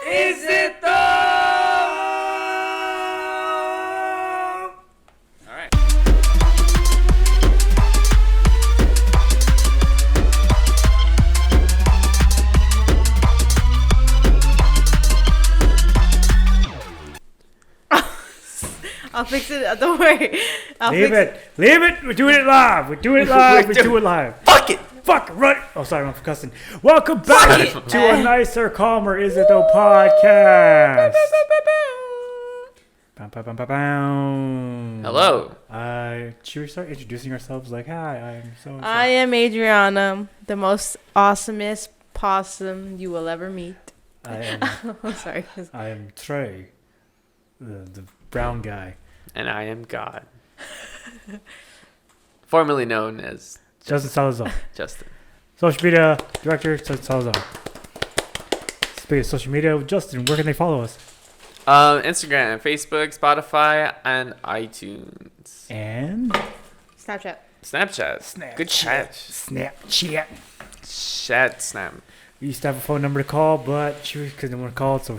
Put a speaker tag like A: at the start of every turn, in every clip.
A: Is it though? All right.
B: I'll fix it. Don't worry.
C: Leave it. We're doing it live. We're doing it live.
A: Fuck it.
C: Fuck, run. Oh, sorry, I'm cussing. Welcome back to a nicer, calmer, Is It Though podcast.
A: Hello.
C: Should we start introducing ourselves? Like, hi, I'm so.
B: I am Adriana, the most awesomest possum you will ever meet. I'm sorry.
C: I am Trey, the brown guy.
A: And I am God. Formerly known as
C: Justin Salazar.
A: Justin.
C: Social media director, Justin Salazar. Speaking of social media, Justin, where can they follow us?
A: Instagram, Facebook, Spotify, and iTunes.
C: And
A: Snapchat. Good chat.
C: Snapchat.
A: Chat snap.
C: We used to have a phone number to call, but because no one called, so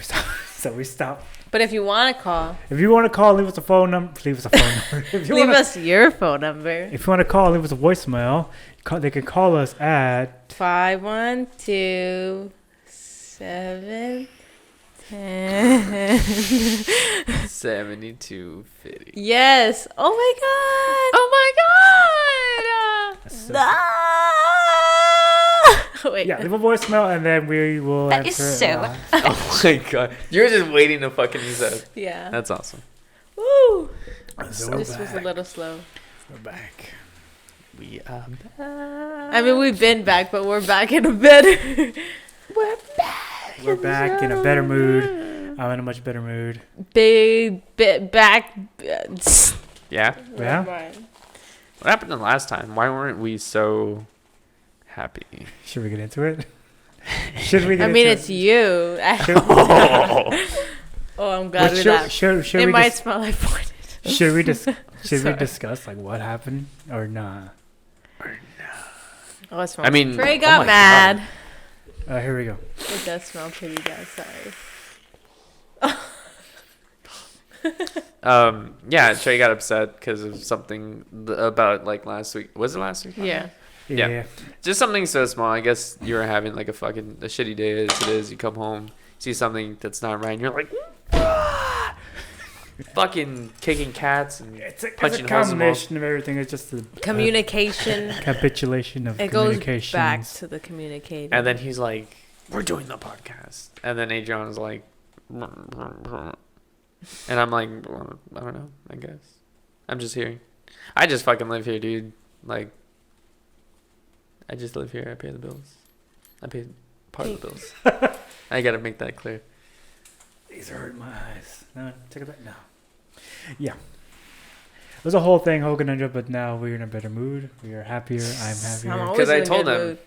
C: we stopped.
B: But if you want to call,
C: If you want to call, leave us a phone number. Leave us a phone number. If you
B: leave
C: wanna,
B: us your phone number.
C: If you want to call, leave us a voicemail. They can call us at
B: 512-710.
A: 7250.
B: Yes. Oh my God. Wait.
C: Yeah, leave a voicemail and then we will
B: That
C: answer
B: is
C: it
B: so-
C: live.
A: Oh my god. You're just waiting to fucking use that.
B: Yeah.
A: That's awesome.
B: Woo.
C: So
B: This was a little slow.
C: We're back.
A: We are back.
B: I mean, we've been back, but we're back in a better.
A: We're back.
C: We're back in a better mood. I'm in a much better mood.
B: Big bit back.
A: Yeah.
C: Yeah?
A: What happened the last time? Why weren't we so happy?
C: Should we get into it? Should we get
B: I mean,
C: into
B: it's you. Oh, I'm glad we laughed.
C: Should
B: It
C: we
B: might smell like poison.
C: should we should we
B: Sorry.
C: discuss like what happened or nah?
B: Oh, it smells.
A: I mean,
B: Trey
A: oh
B: got
A: my
B: mad.
C: Here we go.
B: It does smell pretty bad. Sorry.
A: Yeah, Trey got upset because of something about like last week. Was it last week?
B: Yeah.
A: Yeah. Just something so small. I guess you were having like a shitty day as it is. You come home, see something that's not right, and you're like, fucking kicking cats and punching
C: it's a
A: holes in the walls.
C: combination of everything. It's just the
B: Communication.
C: capitulation of
B: It goes
C: communications.
B: back to the communicating.
A: And then he's like, we're doing the podcast. And then Adriana's like, and I'm like, well, I don't know, I guess. I'm just here. I just fucking live here, dude. Like, I just live here. I pay the bills. I pay part of the bills. I gotta make that clear.
C: These are hurting my eyes. No, take it back. No. Yeah. It was a whole thing, Hogan Ninja, but now we're in a better mood. We are happier. I'm happier.
A: Because I
B: in a
A: told
B: good
A: him,
B: mood.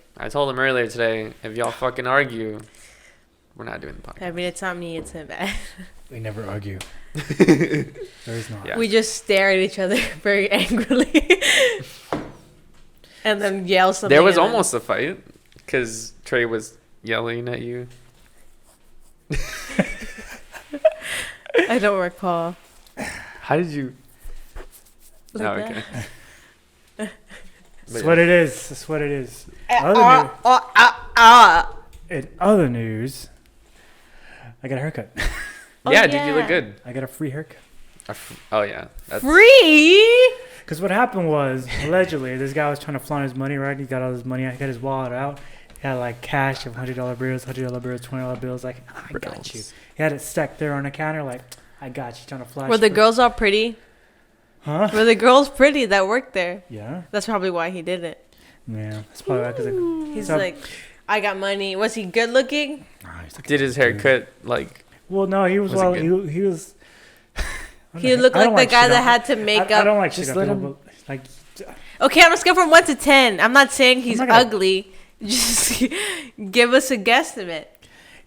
A: earlier today, if y'all fucking argue, we're not doing the podcast.
B: I mean, it's not me, it's him.
C: We never argue. There is not.
A: Yeah.
B: We just stare at each other very angrily. And then yell something.
A: There was
B: and then-
A: almost a fight because Trey was yelling at you.
B: I don't recall.
A: How did you?
B: Like
A: Oh,
B: that?
A: okay.
C: That's what it is. That's what it is. In other news, I got a haircut.
B: Oh,
A: Yeah, dude, you look
B: yeah.
A: good.
C: I got a free haircut.
A: Oh yeah, that's
B: Free?
C: Because what happened was, allegedly, this guy was trying to flaunt his money, right? He got all his money. He got his wallet out. He had like cash of $100 bills, $100 bills, $20 bills. Like, I got you. He had it stacked there on the counter. Like, I got you. Trying to flash.
B: Were the girls all pretty?
C: Huh?
B: Were the girls pretty that worked there?
C: Yeah.
B: That's probably why he did it.
C: Yeah. That's probably why. Because
B: He's like, I got money. Was he good looking?
A: did his haircut like?
C: Well, no, he was.
A: Was it
C: Well,
A: good?
C: he was.
B: He looked
C: I
B: like
C: don't
B: the
C: like
B: guy
C: shit
B: that
C: on-
B: had to make
C: I
B: up.
C: don't like
A: Just
C: shit
A: let
C: on
A: him-
C: people, but, like.
B: Okay, I'm gonna go from 1 to 10. I'm not saying he's
C: not gonna-
B: ugly. Just give us a guesstimate.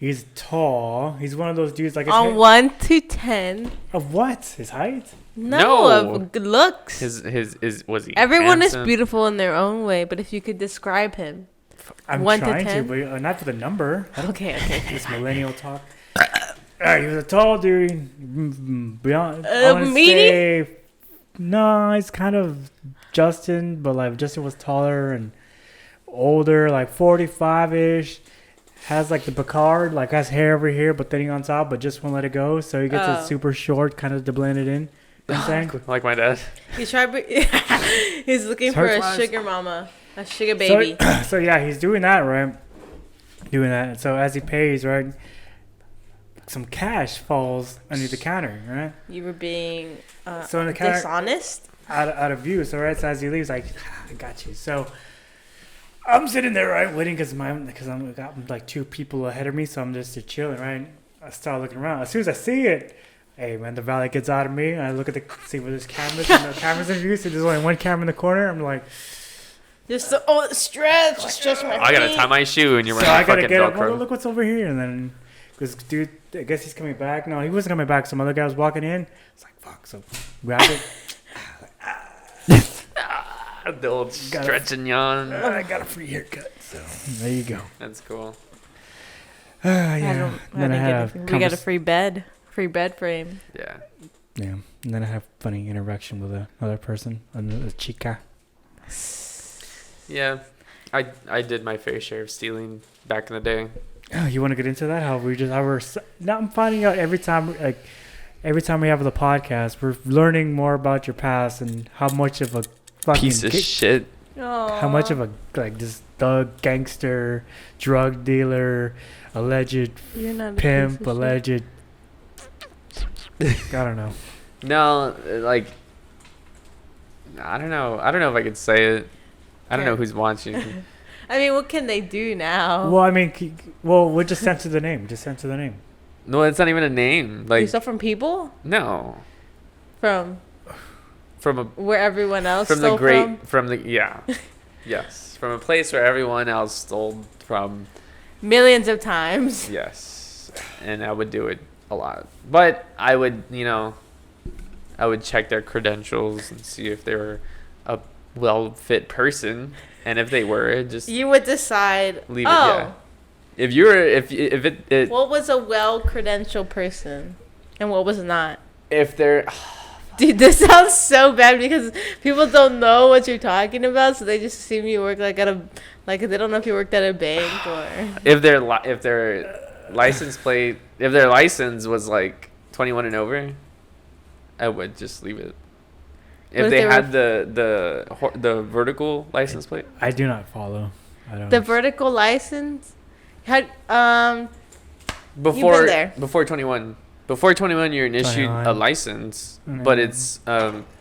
C: He's tall. He's one of those dudes like
B: On 1 to 10.
C: Of what? His height?
B: No, of good looks.
A: Was he?
B: Everyone
A: handsome?
B: is beautiful in their own way, but if you could describe him,
C: I'm
B: 1
C: trying
B: to 10.
C: but not for the number.
B: Okay.
C: This millennial talk. He was a tall dude. Beyond, I wanna
B: meaty?
C: say, no, he's kind of Justin, but like Justin was taller and older, like 45-ish. Has like the Picard, like has hair over here, but then on top, but just won't let it go. So he gets it super short, kind of to blend it in. You know what I'm saying?
A: Like my dad.
B: He's looking for a sugar mama, a sugar baby.
C: So yeah, he's doing that, right? Doing that. And so as he pays, right, some cash falls under the counter, right?
B: You were being
C: so in the counter,
B: dishonest?
C: out of view. So right, so as he leaves, like, I got you. So I'm sitting there, right, waiting because I'm got like 2 people ahead of me, so I'm just chilling, right? I start looking around. As soon as I see it, hey man, the valet gets out of me. I look at see where there's cameras, and no cameras in view. So there's only 1 camera in the corner. I'm like,
B: just stretch my feet.
A: I gotta tie my shoe, and you're
C: so
A: wearing
C: I gotta
A: fucking
C: get up.
A: Velcro.
C: Oh, look what's over here, and then this dude, I guess he's coming back. No, he wasn't coming back. Some other guy was walking in. It's like fuck. So grab it.
A: The old stretch and yawn.
C: I got a free haircut, so there you go.
A: That's cool.
C: Yeah. Then I had
B: we got a free bed frame.
A: Yeah.
C: Yeah, and then I have funny interaction with another person, a chica.
A: Yeah. I did my fair share of stealing back in the day.
C: Oh, you want to get into that? Now I'm finding out every time we have the podcast, we're learning more about your past and how much of a fucking
A: piece of shit.
C: How much of a this thug, gangster, drug dealer, alleged pimp, alleged. I don't know.
A: No, like I don't know if I could say it. I don't know who's watching.
B: I mean, what can they do now?
C: Well, I mean, we'll just censor the name.
A: No, it's not even a name. Like
B: you stole from people?
A: No.
B: From
A: a
B: where everyone else
A: from
B: stole
A: the great from the yeah. Yes, from a place where everyone else stole from
B: millions of times.
A: Yes, and I would do it a lot. But I would, I would check their credentials and see if they were a well-fit person, and if they were, just
B: you would decide.
A: Leave it. Yeah. If you were, if it.
B: What was a well-credentialed person, and what was not?
A: If they're.
B: Dude, this sounds so bad because people don't know what you're talking about, so they just assume you work they don't know if you worked at a bank or.
A: If their license plate, if their license was like 21 and over, I would just leave it. If they had the vertical license plate.
C: I do not follow. I don't.
B: The vertical license had
A: before
B: you've been there.
A: Before 21. Before 21, you're issued a license, but it's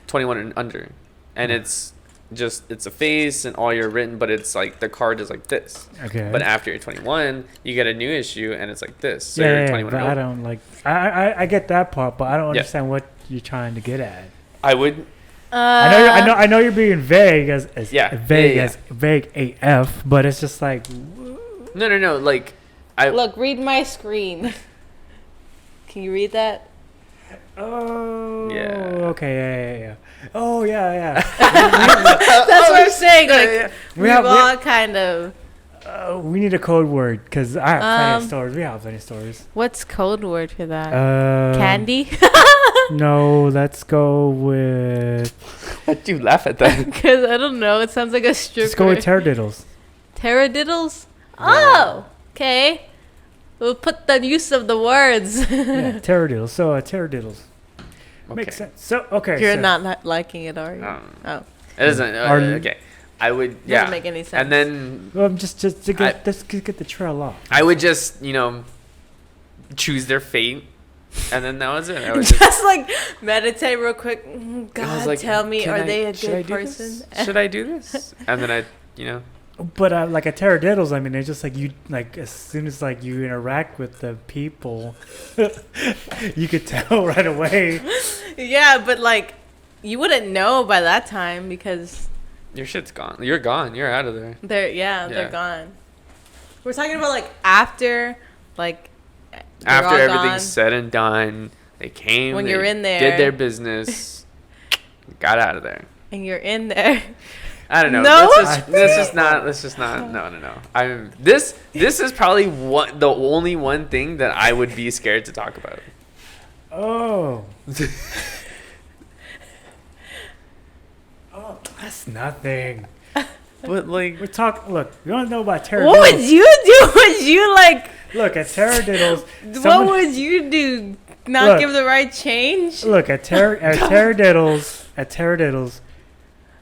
A: 21 and under, and it's a face and all you're written, but it's like the card is like this.
C: Okay.
A: But after you're 21, you get a new issue, and it's like this. So
C: you're
A: 21
C: but
A: and
C: I don't like. I get that part, but I don't understand what you're trying to get at.
A: I would.
C: I know you're being vague as vague AF, but it's just like.
A: No. Like,
B: look. Read my screen. Can you read that?
C: Oh.
A: Yeah.
C: Okay. Yeah. Oh yeah.
B: That's what I'm saying. Like we all kind of.
C: We need a code word because I have plenty of stories. We have plenty of stories.
B: What's code word for that? Candy.
C: No, let's go with.
A: Why'd you laugh at that?
B: Because I don't know. It sounds like a stripper.
C: Let's go with taradiddles.
B: Taradiddles? Oh, okay. We'll put the use of the words.
C: Yeah, taradiddles. So taradiddles. Okay. Makes sense. So okay.
B: You're not liking it, are you? Oh.
A: It doesn't. Okay. I would. Yeah.
B: Doesn't make any sense.
A: And then.
C: Well, just to get let's get the trail off.
A: I would just choose their fate. And then that was it. I would
B: just like meditate real quick. God,
A: like,
B: tell me, are they a good person?
A: Should I do this? And then
C: But like a taradiddles, I mean, it's just like you as soon as like you interact with the people, you could tell right away.
B: Yeah, but like you wouldn't know by that time because
A: your shit's gone. You're gone. You're out of there.
B: They're gone. We're talking about like after, like
A: After
B: all
A: everything's
B: gone.
A: said and done, they came.
B: When
A: they
B: you're in there.
A: did their business, got out of there.
B: And you're in there.
A: I don't know.
B: No?
A: Let's just not. No. This is probably the only one thing that I would be scared to talk about.
C: Oh. Oh, that's nothing.
A: But like,
C: We're talking. Look, you want to know about terror?
B: What would you do? Would you like?
C: Look at terradiddles.
B: What would you do? Not
C: Look.
B: give the right change?
C: Look at terradiddles. At terradiddles,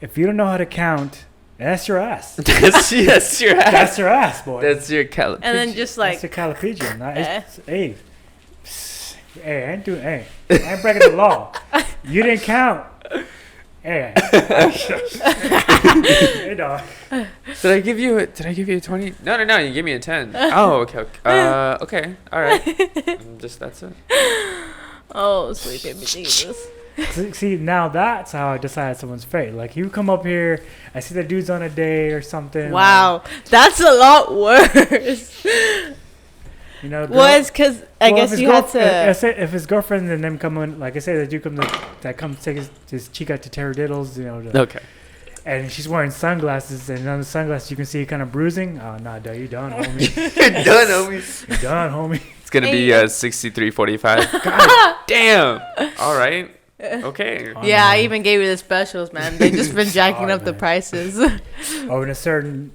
C: if you don't know how to count, that's your ass.
A: that's your ass.
C: That's your ass, boy.
A: That's your caliper.
B: And then just like,
C: That's your calipigian. Hey, I ain't doing. Hey, I ain't breaking the law. You didn't count. Hey, hey, dog.
A: Did I give you a 20? No. You gave me a 10. Oh, okay. Okay. All right. That's it.
B: oh, sweet baby Jesus.
C: See, now that's how I decide someone's fate. Like, you come up here, I see the dude's on a date or something.
B: Wow, that's a lot worse.
C: You know,
B: Well, it's because I guess you had to.
C: If his girlfriend and them come in, like I say, that you come that comes take his cheek out to terradiddles, you know.
A: Okay.
C: And she's wearing sunglasses, and on the sunglasses you can see kind of bruising. Oh, nah, dude, you done, homie.
A: You're done, homie.
C: You done, homie.
A: It's gonna be 63.45. God damn. All right. Okay.
B: Yeah, I even gave you the specials, man. They just been jacking up the prices.
C: Oh, and a certain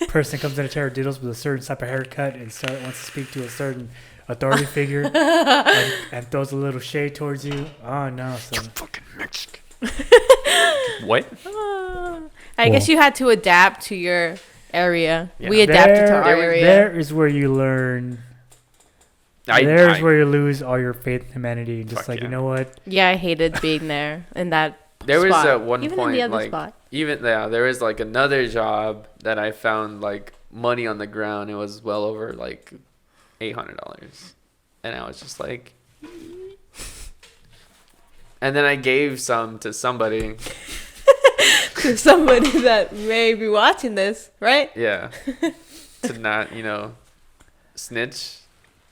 C: person comes in a terradiddles with a certain type of haircut and wants to speak to a certain authority figure and throws a little shade towards you. Oh no, son.
A: Fucking Mexican. What?
B: I guess you had to adapt to your area.
A: Yeah.
B: We adapted to our area.
C: There is where you learn. There's where you lose all your faith in humanity. Just like,
A: yeah.
C: you know what?
B: Yeah, I hated being there in that
A: There was
B: spot.
A: at one
B: Even
A: point,
B: in the other
A: like,
B: spot.
A: there was like another job that I found like money on the ground. It was well over like $800, and I was just like, and then I gave some to somebody.
B: To somebody that may be watching this, right?
A: Yeah, to not snitch,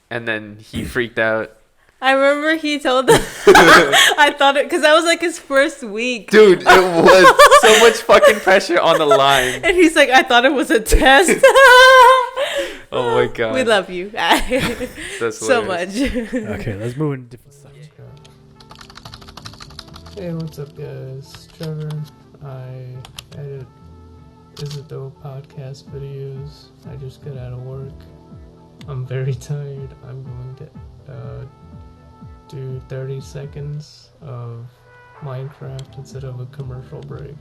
A: and then he freaked out.
B: I remember he told them. I thought it because that was like his first week.
A: Dude, it was so much fucking pressure on the line.
B: And he's like, I thought it was a test.
A: Oh my god.
B: We love you.
A: That's
B: so
A: hilarious.
B: much.
C: Okay, let's move into different subject.
D: Hey, what's up, guys? Trevor. I edit Isabel podcast videos. I just got out of work. I'm very tired. I'm going to do 30 seconds of Minecraft instead of a commercial break.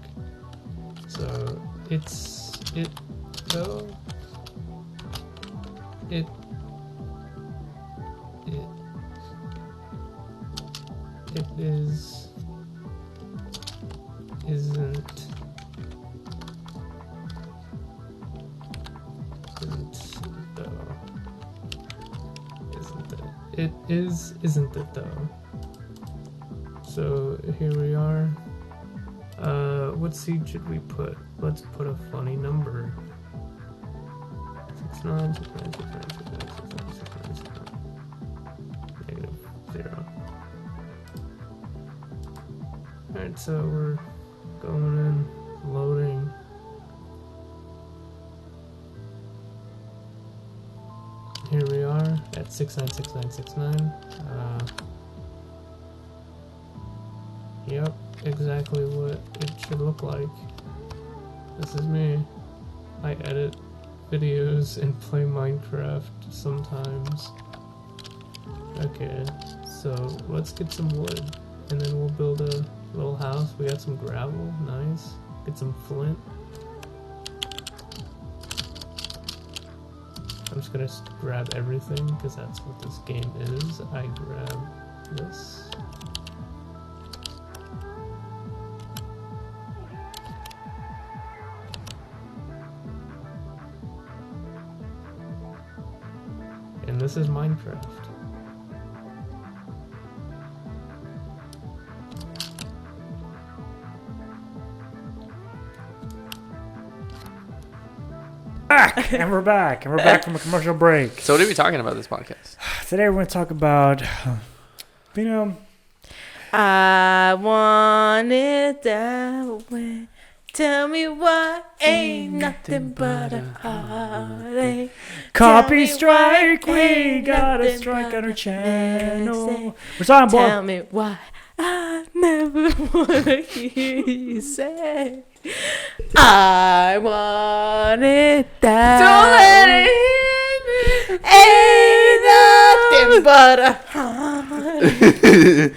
D: So it isn't it though? So here we are. What seed should we put? Let's put a funny number. 69, 69, 69, 69, 69, 69. -0. Alright, so we're going in, loading. Here we are at 696969. Yep, exactly what it should look like. This is me. I edit videos and play Minecraft sometimes. Okay, so let's get some wood and then we'll build a little house. We got some gravel, nice. Get some flint. I'm just gonna grab everything because that's what this game is. I grab this. And this is Minecraft.
C: And we're back from a commercial break.
A: So what are we talking about this podcast?
C: Today we're going to talk about, you know,
B: I want it that way. Tell me why ain't nothing but a heartache.
C: copy
B: me
C: strike.
B: why
C: We
B: ain't
C: got a
B: nothing
C: strike
B: but
C: on our
B: a
C: channel.
B: mistake.
C: What's on, boy?
B: Tell me why I never want to hear you say I want it that
A: Don't let
B: way.
A: it
B: Ain't nothing but a heartache.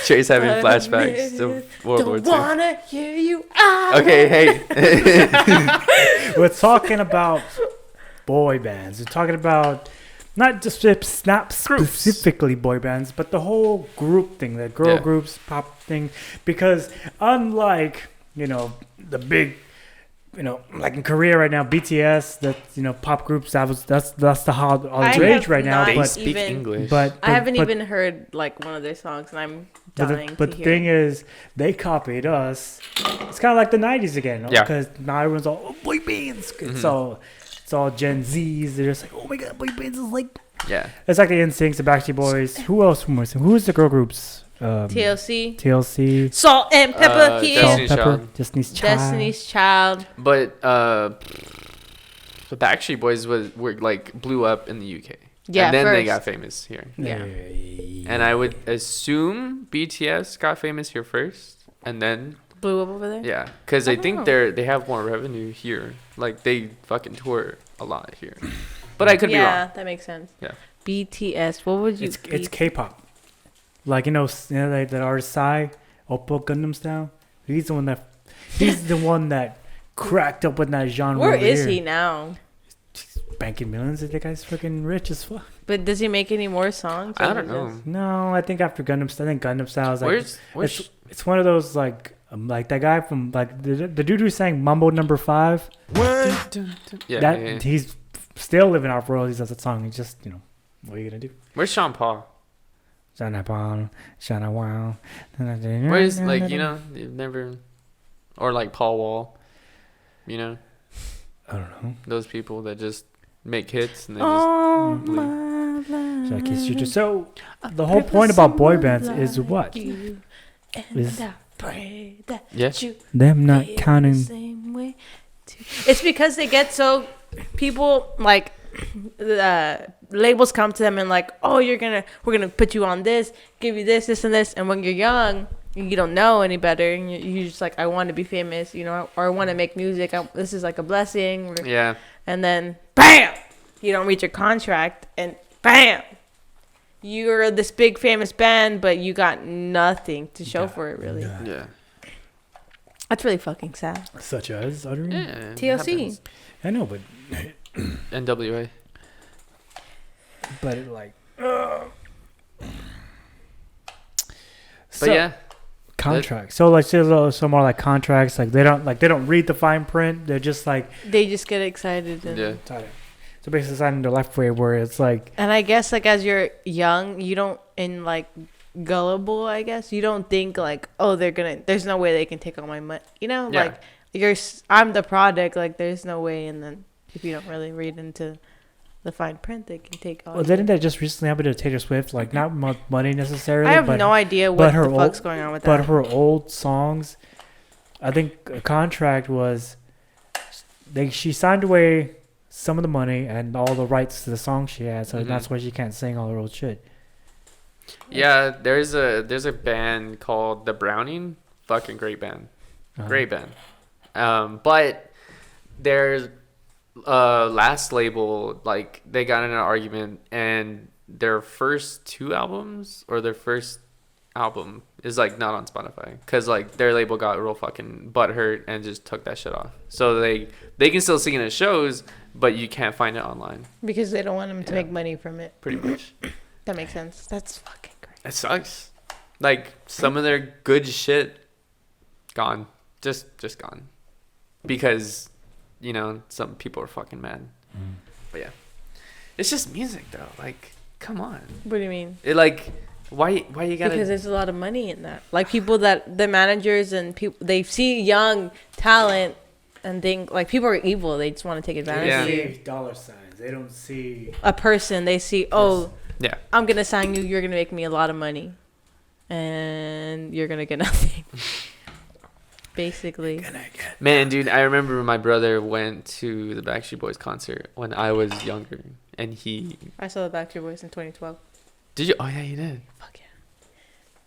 A: Trey's having flashbacks to World War
B: Don't
A: II.
B: wanna hear you out.
A: Okay, hey.
C: We're talking about boy bands. We're talking about not specifically boy bands, but the whole group thing, the girl
A: Yeah.
C: groups, pop thing. Because unlike, you know, the big, you know, like in Korea right now, BTS, that, you know, pop groups, that's the hot all
B: I
C: the rage
B: have
C: right now.
B: not
A: They
C: But
A: speak
B: even-
A: English.
B: I haven't even heard like one of their songs, and I'm dying
C: But
B: to
C: the
B: hear.
C: thing is, they copied us. It's kind of like the '90s again,
A: Yeah.
C: because now everyone's all boy bands. It's all Gen Zs. They're just like, oh my god, boy bands is like.
A: Yeah.
C: It's like the NSYNC, the Backstreet Boys. Who else? Who's the girl groups?
B: TLC,
C: TLC.
B: Salt and Pepper Here,
A: Destiny's Child.
C: Destiny's Child.
B: Destiny's Child.
A: But the Backstreet Boys were like blew up in the UK.
B: Yeah,
A: And then they
B: first.
A: got famous here.
B: Yeah.
A: And I would assume BTS got famous here first, and then
B: Blew up over there.
A: yeah, because I think
B: Oh.
A: they have more revenue here. Like they fucking tour a lot here. But I could be
B: Yeah,
A: wrong.
B: that makes sense.
A: Yeah.
B: BTS. What would you?
C: It's K-pop. Like like that artist Psy, Oppo Gundam Style. He's the one that cracked up with that genre.
B: Where
C: over
B: is
C: here.
B: he now?
C: Banking millions. That guy's fucking rich as fuck.
B: But does he make any more songs?
A: I
B: or
A: don't
B: he
A: know.
B: just-
C: No, I think after Gundam Style, Gundam Style is like
A: Where's
C: it's one of those like that guy from like the dude who sang Mumbo Number 5.
A: yeah,
C: That
A: yeah.
C: he's still living off royalties as that song. He's just, you know, what are you gonna do?
A: Where's Sean Paul?
C: Shana Paul, Shana Wow.
A: Where's like, you know, you've never, or like Paul Wall, you know,
C: I don't know.
A: those people that just make hits and they
B: Oh
A: just leave.
B: my
C: Should I kiss you?
B: life.
C: So the whole point about boy bands is what?
B: You,
C: Is-
B: and I pray that
A: Yeah.
B: you
C: Them not
B: feel
C: counting.
B: the same way too. It's because they get so people like labels come to them and like, oh, we're gonna put you on this, give you this, and this, and when you're young, you don't know any better, and you're just like, I want to be famous, you know, or I want to make music. This is like a blessing.
A: Yeah.
B: And then, bam, you don't reach your contract, and bam, you're this big famous band, but you got nothing to show for it, really.
A: Yeah.
B: That's really fucking sad.
C: Such as Adri?
A: Yeah. it
B: TLC.
A: happens.
C: I know, but
A: NWA.
C: it like.
A: But yeah.
C: Contracts. So like, so more like contracts. Like they don't read the fine print. They're just like.
B: They just get excited. And,
A: Yeah.
C: So basically, signing the left way where it's like.
B: and I guess, like, as you're young, you don't, in, like, gullible, I guess, you don't think, like, oh, there's no way they can take all my money. You know?
A: Yeah.
B: Like, I'm the product. Like, there's no way. And then if you don't really read into the fine print, they can take all
C: Well, didn't that just recently happen to Taylor Swift? Like not money necessarily.
B: I have
C: but,
B: no idea
C: but
B: what
C: her
B: the fuck's
C: old-
B: going on with
C: But
B: that.
C: her old songs, I think a contract was, she signed away some of the money and all the rights to the song she had, so
A: Mhm.
C: that's why she can't sing all her old shit.
A: Yeah, there's a band called The Browning. Fucking great band.
C: Uh-huh.
A: Great band. But there's last label, like they got in an argument, and their first two albums or their first album is like not on Spotify because like their label got real fucking butthurt and just took that shit off. So they can still sing it at shows, but you can't find it online.
B: Because they don't want them to
A: Yeah.
B: make money from it.
A: Pretty much.
B: That makes sense. That's fucking great.
A: It sucks. Like some of their good shit gone. Just gone. Because, you know, some people are fucking mad. But yeah. It's just music though. Like, come on.
B: What do you mean?
A: It like why you gotta
B: Because there's a lot of money in that. Like people that the managers and people, they see young talent and think like people are evil. They just want to take advantage
A: Yeah.
B: of you.
C: Dollar signs. They don't see.
B: a person. They see, oh,
A: Yeah.
B: I'm gonna sign you. You're gonna make me a lot of money, and you're gonna get nothing. Basically.
A: Man, dude, I remember my brother went to the Backstreet Boys concert when I was younger, and he.
B: I saw the Backstreet Boys in 2012.
A: Did you? Oh yeah, you did.
B: Fuck yeah.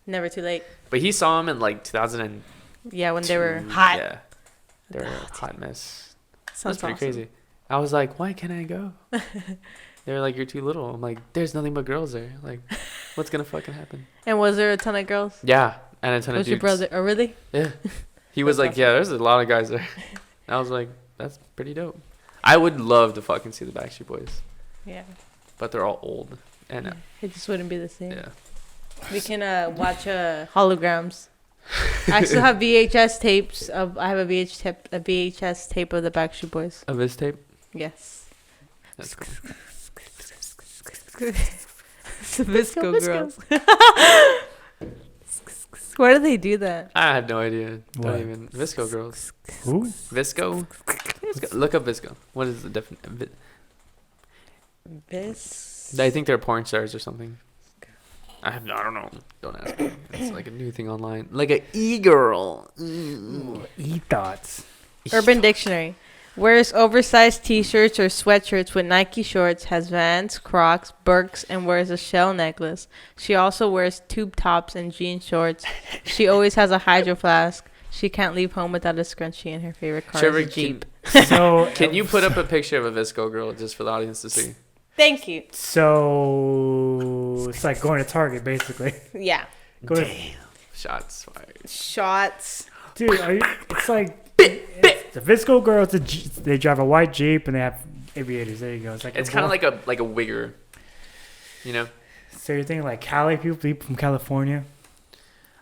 B: Never too late.
A: But he saw him in like 2000.
B: Yeah, when they were hot.
A: Yeah. They were a hot mess. That's
B: Sounds
A: pretty
B: awesome.
A: crazy. I was like, why can't I go? They were like, you're too little. I'm like, there's nothing but girls there. Like, what's gonna fucking happen?
B: And was there a ton of girls?
A: Yeah, and a ton of
B: Was
A: dudes.
B: your brother? Oh, really?
A: Yeah. He was
B: That's
A: like, yeah, there's a lot of guys there. I was like, that's pretty dope. I would love to fucking see the Backstreet Boys,
B: Yeah.
A: but they're all old. And
B: It just wouldn't be the same.
A: yeah.
B: We can watch holograms. I still have VHS tapes of. I have a VHS tape of the Backstreet Boys.
A: Of this tape?
B: Yes.
A: That's cool.
B: Visco girls. Why do they do that?
A: I have no idea.
C: What?
A: Don't even. Visco girls.
C: Who?
A: Visco? Look up Visco. What is the definition?
B: Vis.
A: I think they're porn stars or something. I don't know. Don't ask me. It's like a new thing online. Like a e-girl.
C: E-thoughts.
B: Urban Dictionary. Wears oversized t-shirts or sweatshirts with Nike shorts, has Vans, Crocs, Birks, and wears a shell necklace. She also wears tube tops and jean shorts. She always has a hydro flask. She can't leave home without a scrunchie, and her favorite car
A: Trevor,
B: is a Jeep.
C: So
A: Can you put up a picture of a Visco girl just for the audience to see?
B: Thank you.
C: So it's like going to Target, basically.
B: Yeah.
C: Go to,
A: Damn. Shots fired.
B: Shots.
C: dude, it's like it's the Visco girls. They drive a white Jeep and they have aviators. There you go. It's like
A: It's kind of like a wigger, you know.
C: So you're thinking like Cali people from California?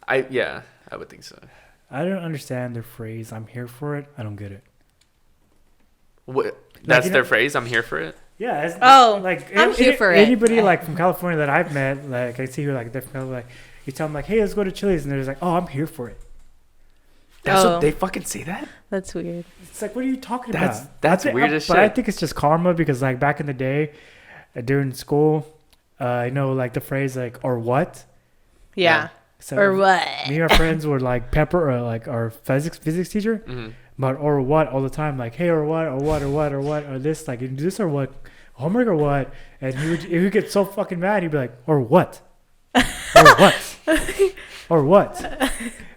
A: I would think so.
C: I don't understand their phrase. I'm here for it. I don't get it.
A: What? That's
C: you
A: their
C: know-
A: phrase. I'm here for it.
C: Yeah. It's,
B: Oh,
C: like
B: I'm here for it.
C: Anybody like from California that I've met, like I see who like they're from California, like you tell them like, hey, let's go to Chili's, and they're just like, oh, I'm here for it.
A: That's
B: Oh.
A: what they fucking say that.
B: That's weird.
C: It's like, what are you talking
A: That's-
C: about?
A: that's
C: I thi-
A: weird as
C: But I
A: shit.
C: think it's just karma because like back in the day, during school, you know, like the phrase like or what.
B: Yeah.
C: So
B: Or what?
C: me and our friends were like Pepper or like our physics teacher,
A: Mm-hmm.
C: but or what all the time, like hey or what or what or what or what or this, like you do this or what, homework or what, and he would get so fucking mad. He'd be like or what, or what, or what.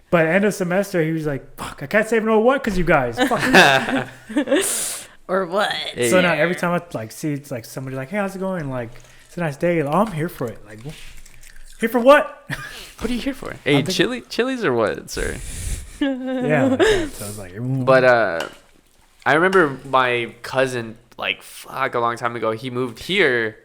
C: But end of semester, he was like, fuck, I can't say no what because you guys. Fuck.
B: Or what?
A: Hey.
C: So now every time I like see it's like somebody like, hey, how's it going? Like it's a nice day. Oh, I'm here for it. Like here for what?
A: What are you here for? Hey, Chili's or what, sir?
C: Yeah. Like that. So I was like,
A: But I remember my cousin, like, fuck, a long time ago. He moved here.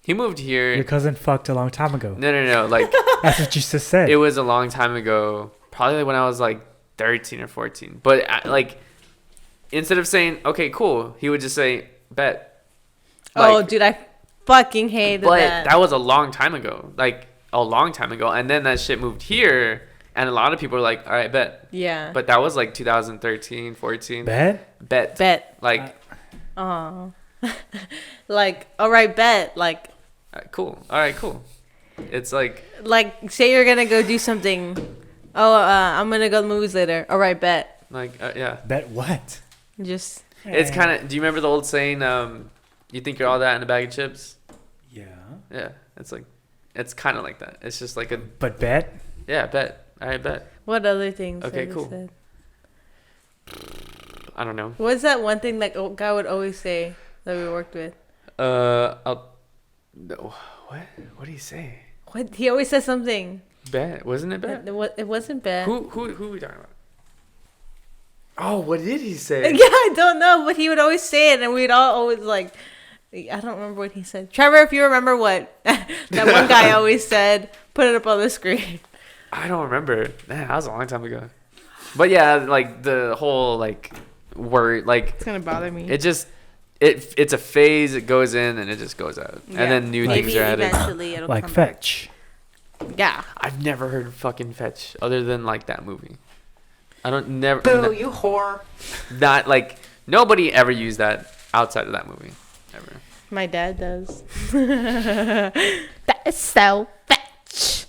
C: your cousin fucked a long time ago.
A: No. Like,
C: That's what you just said.
A: it was a long time ago. Probably when I was like 13 or 14. But like, instead of saying, okay, cool, he would just say, bet.
B: Oh,
A: Like,
B: dude, I fucking hated
A: but
B: that.
A: that was a long time ago. Like, a long time ago. And then that shit moved here. And a lot of people were like, all right, bet.
B: Yeah.
A: But that was like 2013, 14.
C: Bet?
B: Bet.
A: Like,
B: Oh. Like, all right, bet. Like,
A: cool. All right, cool. It's like,
B: say you're gonna go do something. Oh, I'm gonna go to the movies later. All right, bet.
A: yeah.
C: Bet what?
B: Just
A: It's kind of. Do you remember the old saying? You think you're all that in a bag of chips?
C: Yeah.
A: Yeah. It's like, it's kind of like that. It's just like a.
C: But bet?
A: Yeah, bet. All right, bet.
B: what other things?
A: Okay,
B: I just
A: cool.
B: said?
A: I don't know.
B: What's that one thing that guy would always say that we worked with?
A: No. What do you say?
B: What he always says something.
A: Bet. Wasn't it bet?
B: It wasn't bet.
A: Who are we talking about? Oh, what did he say?
B: Yeah, I don't know, but he would always say it, and we'd all always like. I don't remember what he said. Trevor, if you remember what that one guy always said, put it up on the screen.
A: I don't remember. Man, that was a long time ago. But yeah, like the whole like word, like
B: It's gonna bother me.
A: it just it's a phase. It goes in and it just goes out,
B: Yeah.
A: and then new
B: Maybe
A: things are added.
B: eventually it'll
C: Like
B: come
C: fetch.
B: back. Yeah.
A: I've never heard fucking fetch other than like that movie. I don't never.
E: Boo, you whore.
A: Not like nobody ever used that outside of that movie, ever.
B: My dad does. That is so fetch.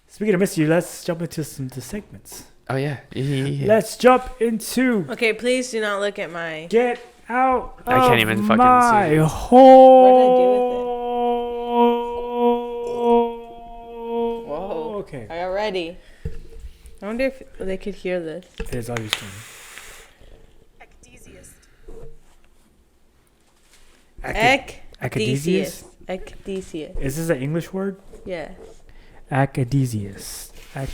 C: Speaking of Missy, let's jump into the segments.
A: Oh yeah.
C: Let's jump into
B: Okay, please do not look at my.
C: Get Out
A: I can't
C: of
A: even fucking
C: My
A: see.
C: Hole.
B: Whoa.
C: Okay.
B: I got ready. I wonder if they could hear this.
C: It is audio stream. Acadesius?
B: Acadesius.
C: Is this an English word?
B: Yes.
C: Acadesius.
A: Sounds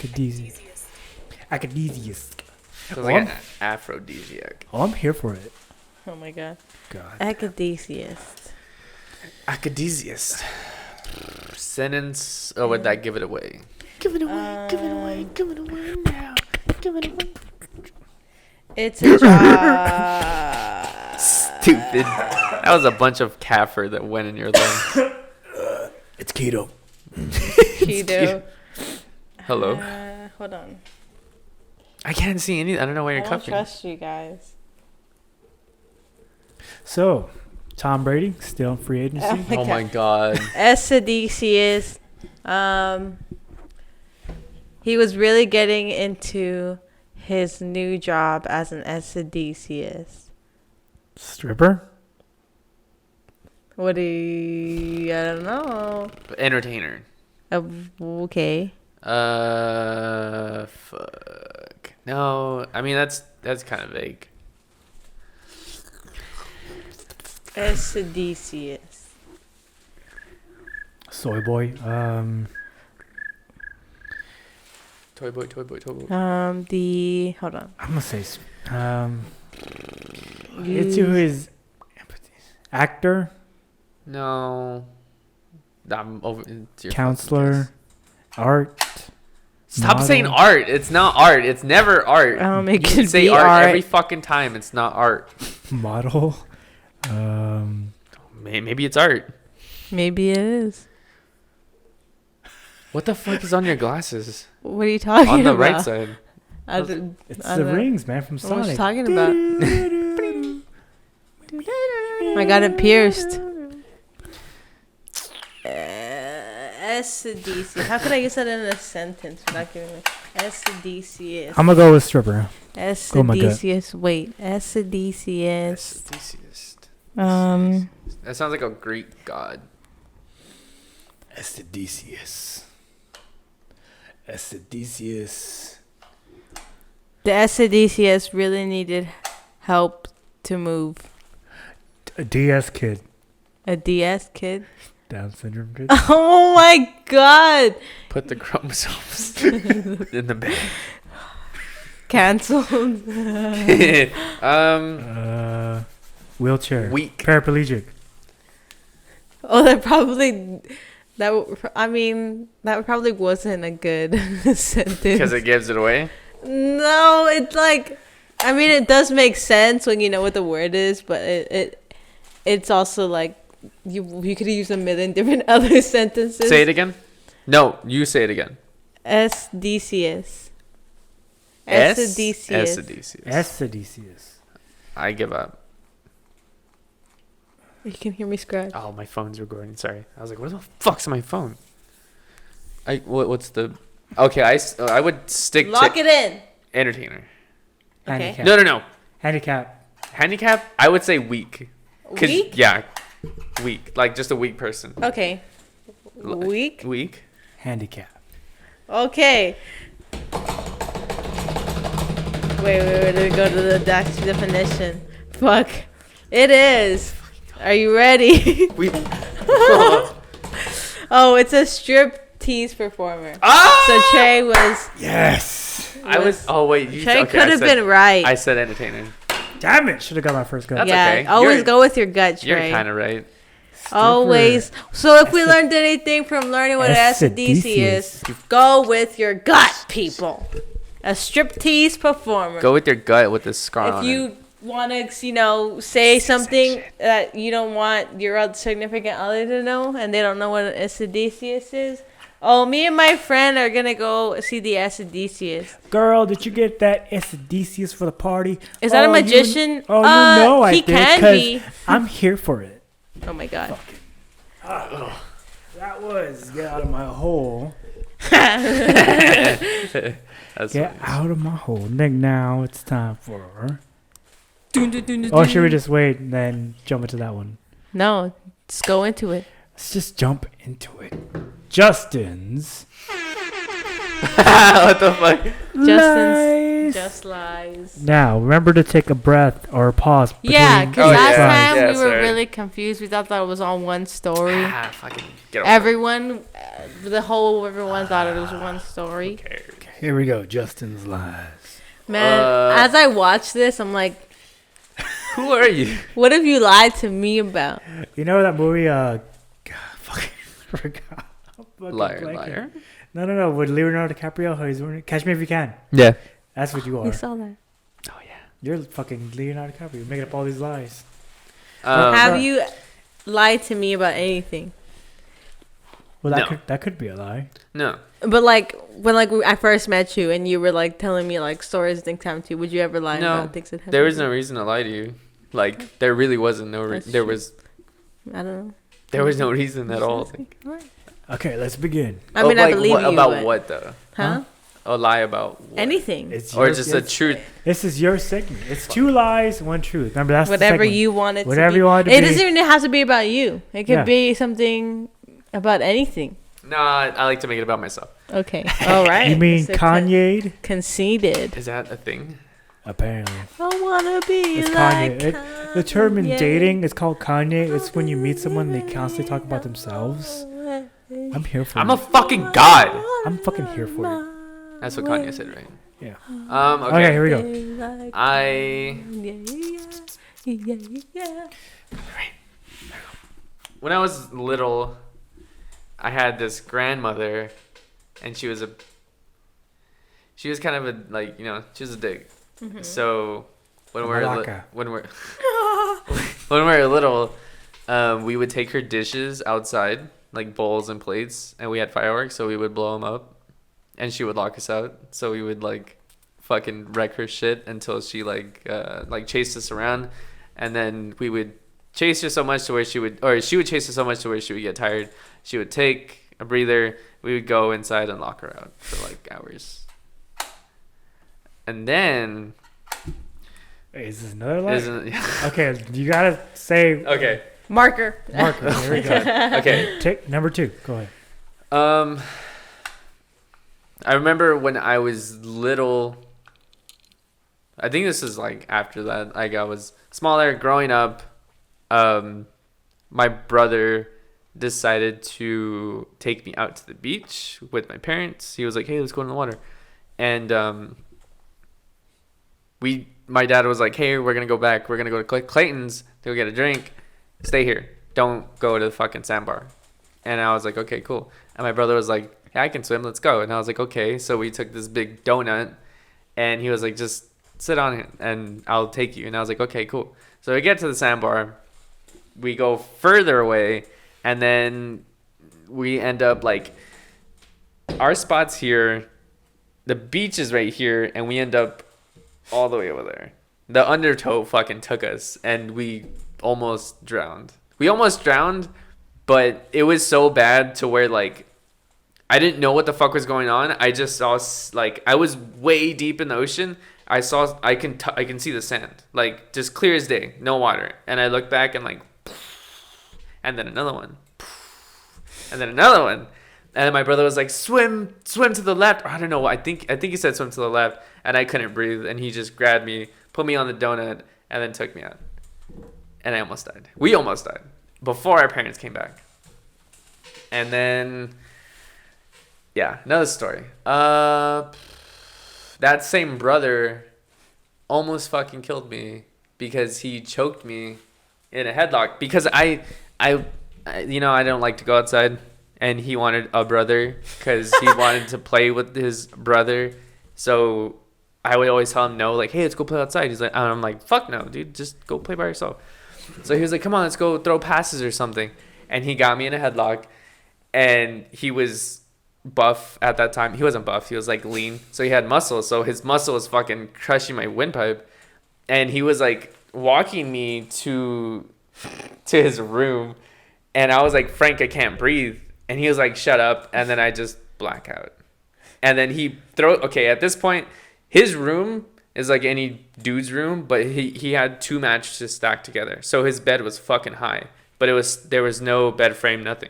A: like an aphrodisiac.
C: Oh, I'm here for it.
B: Oh my god.
C: God.
B: Acadesius.
A: Acadesius. Sentence. Oh, would that give it away? Give it away. Give it away. Give it away now. Give it away.
B: It's a job.
A: Stupid. That was a bunch of kaffir that went in your lungs.
C: It's keto.
B: Keto.
A: Hello.
B: Hold on.
A: I can't see any. I don't know why
B: I
A: you're
B: don't
A: cuffing.
B: trust you guys.
C: So, Tom Brady still in free agency.
A: Oh my god.
B: Acadesius. He was really getting into his new job as an Acadesius.
C: Stripper?
B: What do you... I don't know.
A: Entertainer.
B: Okay.
A: Fuck. No, I mean that's kind of vague.
B: Acadesius.
C: Soy boy.
A: Toy boy.
B: Hold on.
C: I'm gonna say it's who is actor,
A: No. I'm over. It's your
C: counselor, art.
A: Stop
C: model.
A: saying art. It's not art. It's never art.
B: It
A: You
B: could
A: can say
B: be
A: art,
B: art.
A: every fucking time. It's not art.
C: Model.
A: Maybe it's art.
B: Maybe it is.
A: What the fuck is on your glasses?
B: What are you talking about?
A: On the right side.
B: I
C: It's
B: I
C: the
B: don't-
C: rings, man, from
B: What
C: Sonic.
B: you talking about? I got it pierced. SDC. How could I use that in a sentence without giving me SDCS?
C: I'm gonna go with stripper. Go my gut.
B: SDCS. Wait. SDCS.
A: Theseus.
B: Um.
A: That sounds like a Greek god.
C: Estedicius.
B: The SDCS really needed help to move.
C: A DS kid.
B: A DS kid.
C: Down syndrome kid.
B: Oh my god.
A: Put the chromosomes in the bag.
B: Cancelled.
C: Wheelchair.
A: Weak.
C: Paraplegic.
B: Oh, that probably wasn't a good sentence.
A: Because it gives it away.
B: No, it's like, I mean, it does make sense when you know what the word is, but it's also like you could use a million different other sentences.
A: Say it again. No, you say it again.
B: SDCS.
A: Estedicius.
C: Estedicius.
A: I give up.
B: You can hear me scratch.
A: Oh, my phone's recording. Sorry. I was like, where the fuck's my phone? What's the... Okay, I would stick
B: Lock
A: to
B: it in.
A: entertainer.
B: Okay.
C: Handicap.
A: No.
C: Handicap.
A: Handicap, I would say weak.
B: Weak?
A: Yeah. Weak. Like just a weak person.
B: Okay. Weak?
A: Weak.
C: Handicap.
B: Okay. Wait, let me go to the definition. Fuck. It is. Are you ready?
A: Weak.
B: Oh, it's a strip tease performer.
A: Ah!
B: So Trey was...
C: Yes.
A: I was... Oh, wait.
B: Trey could have been right.
A: I said entertainer.
C: Damn it. Should have got my first go.
A: That's
B: yeah,
A: okay.
B: always go with your gut, Trey.
A: You're kind of right.
B: Always. So if we learned anything from learning what an SDC is, go with your gut, people. A striptease performer.
A: Go with your gut with the scar on
B: If you want to, say something that you don't want your significant other to know, and they don't know what an Acadesius is, oh, me and my friend are going to go see the Acadesius.
C: Girl, did you get that Estedicius for the party?
B: Is that a magician?
C: I
B: he
C: did,
B: can
C: 'cause
B: be.
C: I'm here for it.
B: Oh my god.
C: That was get out of my hole.
A: That's
C: Get
A: funny.
C: out of my hole. Now it's time for.
B: Dun, dun, dun, dun,
C: Oh, should we
B: dun.
C: just wait and then jump into that one?
B: No, just go into it.
C: Let's just jump into it. Justin's.
A: What the fuck?
B: Justin's
C: Lies.
B: just lies.
C: Now, remember to take a breath or a pause.
B: Yeah,
C: between
B: because
A: Oh,
B: last
A: yeah.
B: time
A: Yeah,
B: we were
A: sorry.
B: really confused. We thought that it was all one story.
A: Fucking get over
B: Everyone, everyone thought it was one story.
A: it.
C: Here we go. Justin's lies.
B: Man, as I watch this, I'm like,
A: Who are you?
B: what have you lied to me about?
C: You know that movie? God, fucking forgot. I'm fucking
A: Liar,
C: blanking.
A: liar.
C: No. With Leonardo DiCaprio, how he's wearing Catch Me If You Can.
A: Yeah.
C: That's what you
B: We
C: are.
B: saw that.
A: Oh yeah.
C: You're fucking Leonardo DiCaprio. You're making up all these lies.
B: Have you lied to me about anything?
C: Well,
A: No.
C: that could be a lie.
A: No.
B: But like when I first met you and you were like telling me like stories and things happened to you, would you ever lie
A: No.
B: about things that happened?
A: There was
B: to
A: no
B: you?
A: reason to lie to you. Like there really wasn't no.
B: That's
A: There
B: true.
A: was.
B: I don't know.
A: There was no reason at all.
B: Alright.
C: Okay, let's begin.
B: I mean, I
A: like,
B: believe
A: what,
B: you.
A: about
B: but-
A: what though?
B: Huh?
A: A lie about what?
B: Anything.
C: It's
A: Or
C: your-
A: just a
C: it's-
A: truth.
C: This is your segment. It's 2 lies, 1 truth. Remember, that's the
B: Whatever
C: segment.
B: you want it
C: Whatever
B: to be.
C: you want it to
B: It
C: be.
B: doesn't even have to be about you. It could
C: Yeah.
B: be something about anything.
A: No, I like to make it about myself.
B: Okay. All right.
C: You mean
B: So
C: Kanye?
B: conceited.
A: Is that a thing?
C: Apparently.
B: I wanna be
C: It's
B: like
C: Kanye. The term in
B: Kanye.
C: dating is called Kanye. It's when you meet someone and they constantly talk about themselves. I'm here for
A: I'm
C: it.
A: a fucking god.
C: I'm fucking here for it.
A: That's what Kanye said, right?
C: Yeah.
A: Okay.
C: Okay, here we go.
A: When I was little, I had this grandmother, and she was kind of a like she was a dick. So when we're
C: Malaka.
A: when we're when we were little, we would take her dishes outside, like bowls and plates, and we had fireworks, so we would blow them up, and she would lock us out. So we would like fucking wreck her shit until she like chased us around, and then we would chase her so much to where she would chase her so much to where she would get tired. She would take a breather. We would go inside and lock her out for like hours. And then
C: Wait, is this another lie?
A: isn't
C: Okay, you gotta say
A: okay.
B: Marker.
C: marker. Here we go.
A: Okay.
C: Take number 2. Go ahead.
A: I remember when I was little. I think this is like after that. Like I was smaller, growing up. My brother decided to take me out to the beach with my parents. He was like, "Hey, let's go in the water," and my dad was like, "Hey, we're gonna go back. We're gonna go to Clayton's to go get a drink. Stay here. Don't go to the fucking sandbar." And I was like, "Okay, cool." And my brother was like, "Yeah, I can swim. Let's go." And I was like, "Okay." So we took this big donut, and he was like, "Just sit on it, and I'll take you." And I was like, "Okay, cool." So we get to the sandbar. We go further away, and then we end up like our spot's here, the beach is right here, and we end up all the way over there. The undertow fucking took us, and we almost drowned. But it was so bad to where like I didn't know what the fuck was going on. I just saw like I was way deep in the ocean. I can see the sand, like just clear as day, no water. And I look back and like, and then another one, and then another one. And then my brother was like, swim to the left. Or I don't know. I think he said swim to the left, and I couldn't breathe. And he just grabbed me, put me on the donut, and then took me out. And I almost died. We almost died before our parents came back. And then, yeah, another story. That same brother almost fucking killed me because he choked me in a headlock because I don't like to go outside, and he wanted a brother because he wanted to play with his brother. So I would always tell him no, like, "Hey, let's go play outside." He's like, and I'm like, "Fuck no, dude, just go play by yourself." So he was like, "Come on, let's go throw passes or something." And he got me in a headlock, and he was buff at that time. He wasn't buff, he was like lean, so he had muscle, so his muscle was fucking crushing my windpipe. And he was like walking me to to his room, and I was like, Frank, I can't breathe, and he was like, shut up, and then I just black out, and then at this point, his room is like any dude's room, but he had 2 mattresses stacked together, so his bed was fucking high, but there was no bed frame, nothing.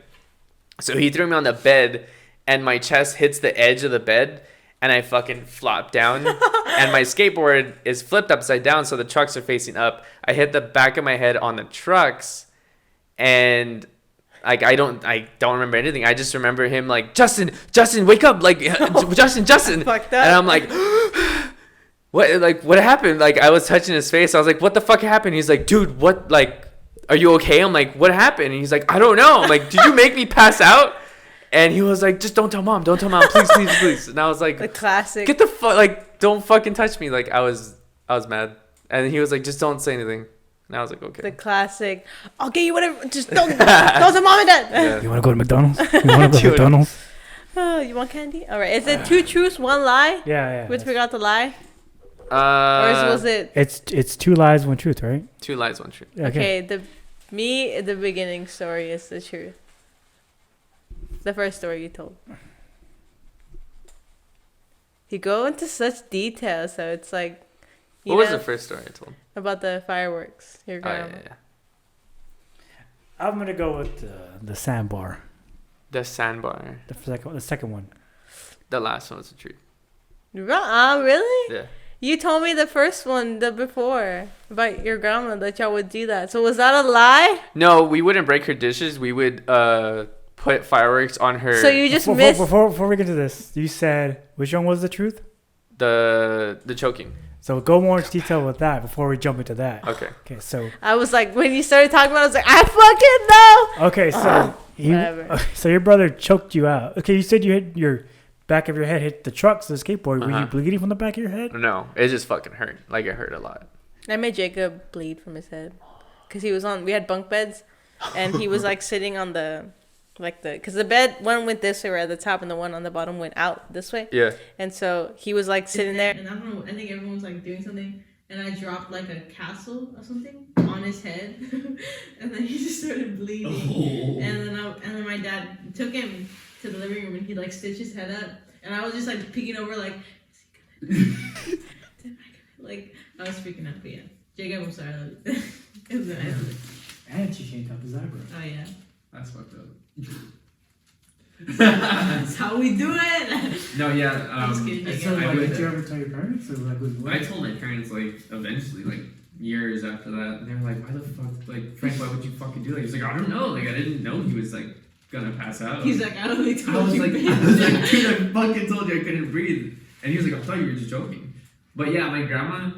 A: So he threw me on the bed, and my chest hits the edge of the bed, and I fucking flop down, and my skateboard is flipped upside down, so the trucks are facing up. I hit the back of my head on the trucks, and like I don't remember anything. I just remember him like, Justin, wake up, like Justin,
B: Fuck that.
A: and I'm like, what happened? Like I was touching his face. I was like, what the fuck happened? He's like, dude, what, like, are you okay? I'm like, what happened? And he's like, I don't know. I'm like, did you make me pass out? And he was like, just don't tell mom, please. And I was like,
B: The classic.
A: get the fuck, like, don't fucking touch me. Like I was mad. And he was like, just don't say anything. And I was like, okay.
B: The classic. I'll get you whatever. Just don't tell mom and dad.
A: Yeah.
C: You want to go to McDonald's? You want to go to McDonald's?
B: Oh, you want candy? All right. Is it 2 truths, 1 lie?
C: Yeah.
B: We forgot the lie. Or was it?
C: It's 2 lies, 1 truth, right?
A: 2 lies, 1 truth.
B: Okay. The beginning story is the truth. The first story you told. You go into such detail, so it's like.
A: What was the first story I told?
B: About the fireworks. Your
A: Oh,
B: grandma.
A: yeah.
C: I'm gonna go with the sandbar.
A: The sandbar.
C: The second one.
A: The last one was the truth.
B: Really?
A: Yeah.
B: You told me the first one, the before, about your grandma, that y'all would do that. So was that a lie?
A: No, we wouldn't break her dishes. We would put fireworks on her.
B: So you just missed.
C: Before we get to this, you said which one was the truth?
A: The choking.
C: So go more into detail with that before we jump into that.
A: Okay.
C: Okay, so.
B: I was like, when you started talking about it, I was like, I fucking know.
C: Okay, so
B: Whatever.
C: so your brother choked you out. Okay, you said you hit your back of your head hit the trucks, the skateboard. Were you bleeding from the back of your head?
A: No, it just fucking hurt. Like it hurt a lot.
B: I made Jacob bleed from his head. Because we had bunk beds. And he was like sitting on because the bed, one went this way right at the top and the one on the bottom went out this way.
A: Yeah.
B: And so he was like sitting there.
E: And I don't know, I think everyone was like doing something. And I dropped like a castle or something on his head. And then he just started bleeding. And then my dad took him to the living room and he like stitched his head up. And I was just like peeking over like, is he gonna like I was freaking out, but yeah. Jacob, I'm sorry.
C: And she changed up his eyebrow.
E: Oh yeah.
F: That's fucked up.
E: That's how we do it.
F: No, yeah.
E: I'm just kidding,
C: So,
E: Jacob.
C: did you ever tell your parents? Or,
F: I told my parents like eventually, like years after that, and they were like, "Why the fuck, like Frank? Why would you fucking do that?" He's like, "I don't know. Like I didn't know he was like gonna pass out."
E: He's like, I only
F: I
E: told
F: was
E: you.
F: like, dude, I fucking told you I couldn't breathe, and he was like, "I thought you were just joking." But yeah, my grandma,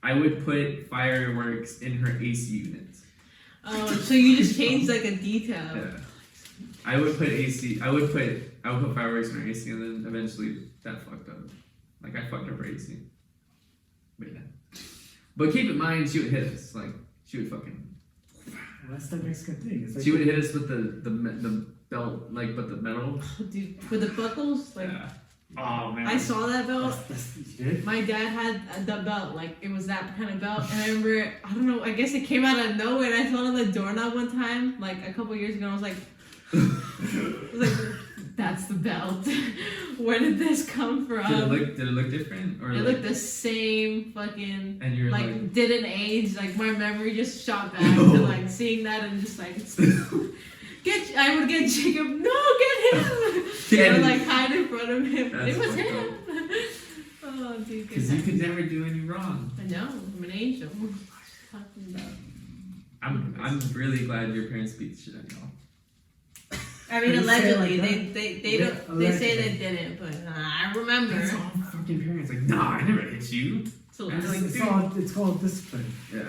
F: I would put fireworks in her AC unit.
E: Oh, so you just changed like a detail.
F: Yeah. I would put fireworks in her AC, and then eventually that fucked up. Like I fucked up her AC. But yeah. But keep in mind, she would hit us. Like she would fucking.
C: Well, that's the Mexican thing. It's like
F: She would hit us with the belt, like, but the metal.
E: Dude, with the buckles, like
F: Yeah. Oh man.
E: I saw that belt.
C: You did?
E: My dad had the belt, like it was that kind of belt, and I remember, I don't know, I guess it came out of nowhere. And I saw it on the doorknob one time, like a couple years ago. And I was like, that's the belt. Where did this come from?
F: Did it look different, or
E: It
F: like,
E: looked the same fucking.
F: and you're
E: Like didn't age. Like my memory just shot back to like seeing that and just like I would get Jacob. No, get him.
F: Get
E: I would
F: him.
E: like hide in front of him.
F: That's
E: It was
F: fucked
E: him. Oh, dude.
F: because you could never do any wrong.
E: I know. I'm an angel. What are you talking about?
F: I'm really glad your parents beat the shit out of y'all.
E: I mean,
C: You say it
E: allegedly,
C: like
E: they
C: Yeah,
E: don't. They say
C: allegedly.
E: they didn't, but I remember.
F: That's all fucking parents. Like, nah, I never hit you.
E: So
F: I was like,
C: It's called discipline.
F: Yeah.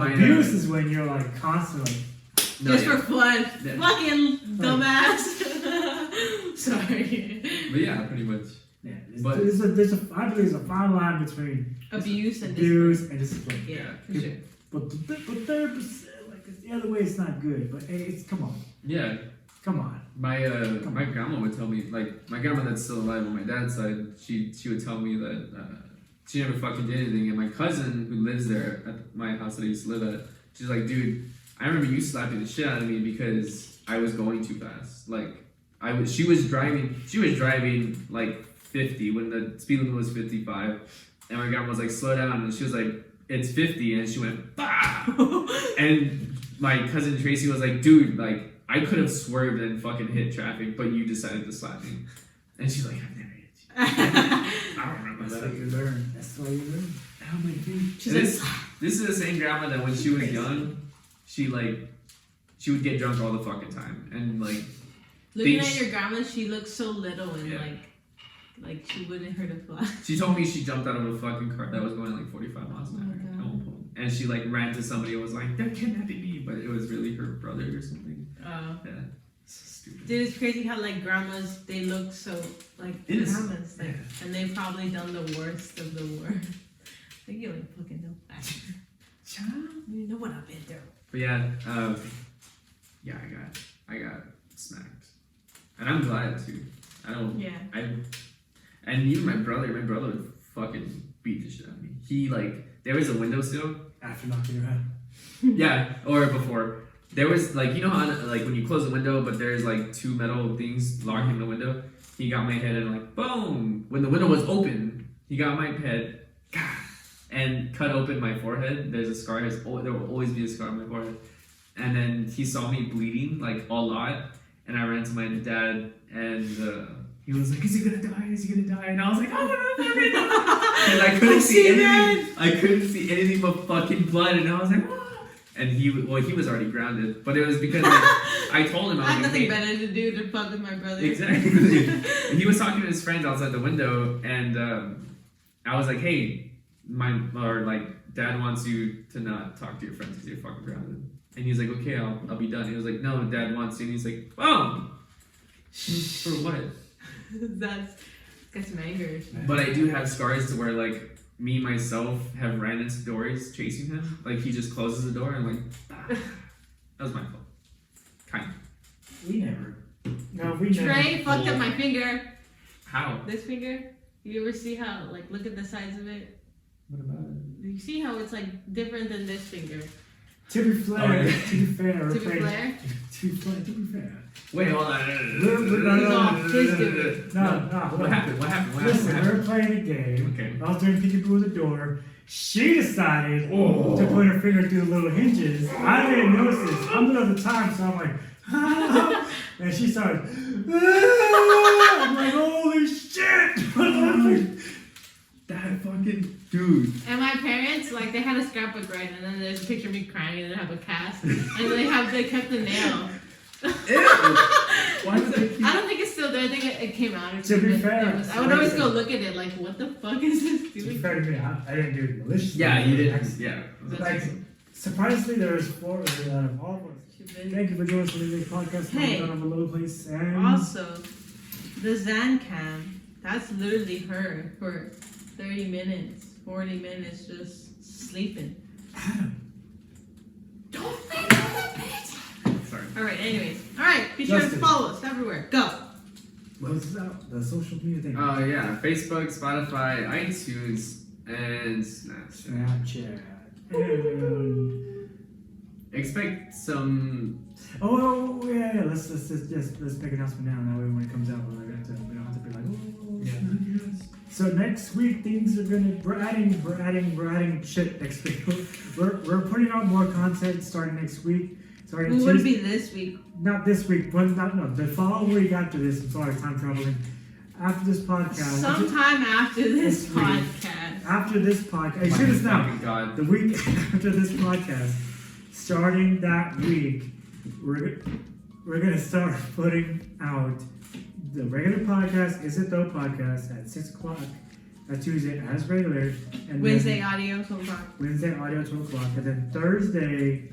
C: Abuse is when you're like constantly.
E: just for fun.
F: Yeah.
E: Fucking dumbass. Sorry.
F: But yeah, pretty much.
C: Yeah,
F: But-
C: I believe there's a fine line between
E: Abuse and
C: abuse and discipline.
E: Yeah, for
F: Yeah.
E: sure.
C: But 30%, like the other way, it's not good. But hey, it's come on,
F: Yeah.
C: come on.
F: My grandma would tell me, like, my grandma that's still alive on my dad's side, she would tell me that she never fucking did anything. And my cousin who lives there at my house that I used to live at, she's like, dude, I remember you slapping the shit out of me because I was going too fast. Like she was driving like 50 when the speed limit was 55, and my grandma was like, slow down, and she was like, it's 50, and she went, bah! And my cousin Tracy was like, dude, like, I could have swerved and fucking hit traffic, but you decided to slap me. And she's like, I've never hit you. I don't remember
C: That's
F: that.
C: how you learn. That's how you learn.
F: I'm like, dude. This is the same grandma that when she was young, she would get drunk all the fucking time. And like,
E: Looking at your grandma, she looks so little and
F: Yeah.
E: like she wouldn't hurt a fly.
F: she told me she jumped out of a fucking car that was going like 45 miles an hour.
E: Oh my God.
F: And she like ran to somebody and was like, they're kidnapping me, but it was really her brother or something.
E: Oh.
F: Yeah. So stupid.
E: Dude, it's crazy how like grandmas, they look so like
F: Innocent.
E: grandmas, like,
F: Yeah.
E: and they've probably done the worst of the worst. They get like fucking no back. You know what I've been through.
F: But yeah, I got smacked, and I'm glad too.
E: Yeah.
F: And even my brother would fucking beat the shit out of me. He like, there was a windowsill.
C: After knocking your head.
F: Yeah, or before. There was like, you know how like when you close the window, but there's like two metal things locking the window. He got my head and like boom. When the window was open, he got my head, and cut open my forehead. There's a scar. There will always be a scar on my forehead. And then he saw me bleeding like a lot, and I ran to my dad, and he was like, "Is he gonna die? Is he gonna die?" And I was like, "Oh no, no, no, no!" And I couldn't see anything. I couldn't see anything but fucking blood, and I was like, "Ah!" And he was already grounded, but it was because like, I told him I
E: I had
F: was like,
E: nothing
F: "Hey."
E: better to do to fuck with my brother.
F: Exactly. And he was talking to his friends outside the window, and I was like, "Hey, Dad wants you to not talk to your friends because you're fucking grounded." And he's like, "Okay, I'll be done." He was like, "No, Dad wants you." And he's like, "Oh, for what?"
E: That's got some anger.
F: But I do have scars to where like me myself have ran into doors chasing him. Like he just closes the door and like, that was my fault. Kind of.
C: We never. No, we never.
E: Trey fucked up my finger.
F: How?
E: This finger. You ever see how like look at the size of it?
F: What about it?
E: You see how it's like different than this finger?
C: To be fair,
F: Okay.
C: to be fair,
E: To be fair.
C: to be fair.
F: Wait, hold on.
E: He's off. Please do it.
C: No.
F: What happened? What happened?
C: Listen, we were playing a game.
F: Okay.
C: I was doing peekaboo with the door. She decided to put her finger through the little hinges. I didn't notice this. I'm middle of the time, so I'm like, and she started. I'm like, holy shit!
F: That fucking dude.
E: And my parents, like, they had a scrapbook, right? And then there's a picture of me crying, and they have a cast, and they kept the nail.
F: Why would they keep...
E: I don't think it's still there. I think it came out. Or
C: To be
E: something.
C: fair,
E: I would always go look at it, like, what the fuck is this
C: To be
E: doing?
C: fair to me, I didn't do it maliciously.
F: Yeah, you did. Yeah.
C: Like, surprisingly, there was 4 out of all of us. Thank you for joining us for this podcast.
E: Hey.
C: Down on the low place. And
E: Also, the Zan cam, that's literally her for 30 minutes, 40 minutes just sleeping. Don't make that bitch!
F: Sorry.
E: Alright, anyways. Alright, be sure to
C: Justin.
E: follow us everywhere. Go!
C: what's this out? The social media thing.
F: Oh yeah, Facebook, Spotify, iTunes, and Snapchat.
C: Snapchat. And
F: Expect some.
C: oh yeah. Let's make an announcement now. That way, when it comes out, we don't have to be like, oh yes. So next week things are gonna we're adding shit next week. We're putting out more content starting next week. Starting
E: Who would it
C: Tuesday.
E: be this week?
C: Not this week, but the following week after this. I'm sorry, time traveling. After this podcast.
E: Sometime after this
C: This week.
E: podcast.
C: After this podcast, you should have now.
F: Fucking God.
C: The week after this podcast, starting that week, we're gonna start putting out the regular podcast, Is It Though podcast at 6 o'clock at Tuesday as regular, and
E: Wednesday
C: then
E: audio, 12 o'clock.
C: Wednesday audio 12 o'clock, and then Thursday.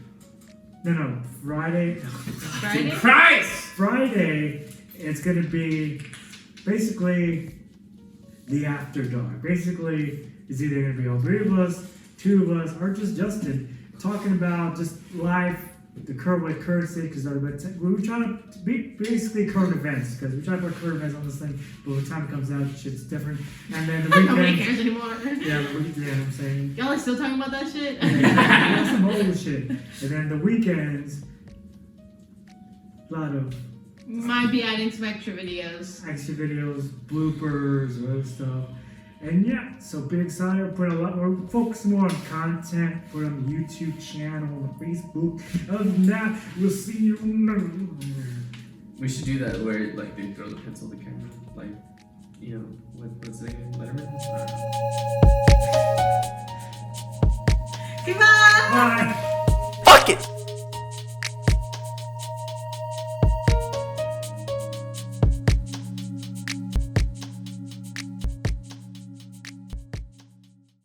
C: No, Friday.
E: Friday?
F: Christ!
C: Friday, it's gonna be basically the after dark. Basically, it's either gonna be all 3 of us, 2 of us, or just Justin talking about just life the current state, because we were trying to be basically current events, because we're trying to put current events on this thing, but when time comes out, shit's different. And then the
E: Nobody
C: weekend.
E: cares anymore.
C: I'm saying.
E: Y'all are still talking about that shit?
C: That's some old shit. And then the weekends, a lot of
E: Might be adding some extra videos.
C: extra videos, bloopers, other stuff. And yeah, so big excited. Put a lot more, focus more on content. Put on the YouTube channel, on the Facebook. Other than that, we'll see you.
F: We should do that where like they throw the pencil at the camera, like what's it again? Letterman.
E: Goodbye.
C: Bye.